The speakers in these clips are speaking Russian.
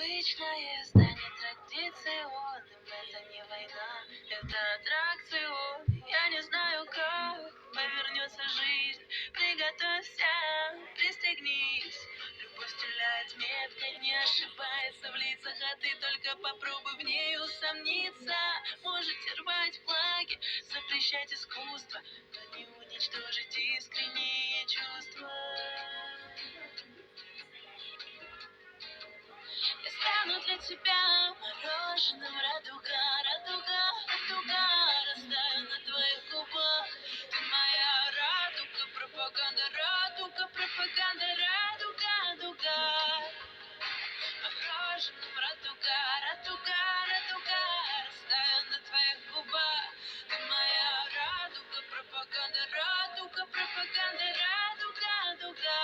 Привычное станет традиционным. Это не война, это аттракцион. Я не знаю, как повернется жизнь. Приготовься, пристегнись. Любовь стреляет метко, не ошибается в лицах, а ты только попробуй в ней усомниться. Можете рвать флаги, запрещать искусство, но не уничтожить искренние чувства. Я стану для тебя мороженым, радуга, радуга, радуга, растаю на твоих губах. Ты моя радуга, пропаганда, радуга, пропаганда, радуга, дуга. Мороженым, радуга, радуга, радуга, растаю на твоих губах. Ты моя радуга, пропаганда, радуга, пропаганда, радуга, дуга.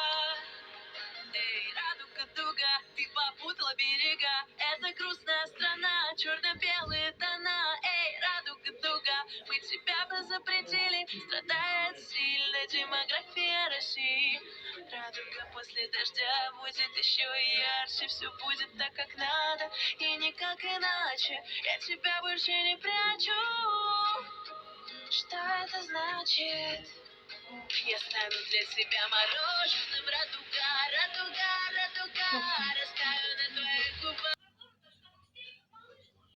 Эй, радуга, дуга, ты попутала берега. Это грустная страна, черно-белые тона. Эй, радуга, дуга, мы тебя бы запретили. Страдает сильно демография России. Радуга после дождя будет еще ярче. Все будет так, как надо, и никак иначе. Я тебя больше не прячу. Что это значит? Я стану для себя мороженым, радуга, радуга, радуга, растаю на твоих губах.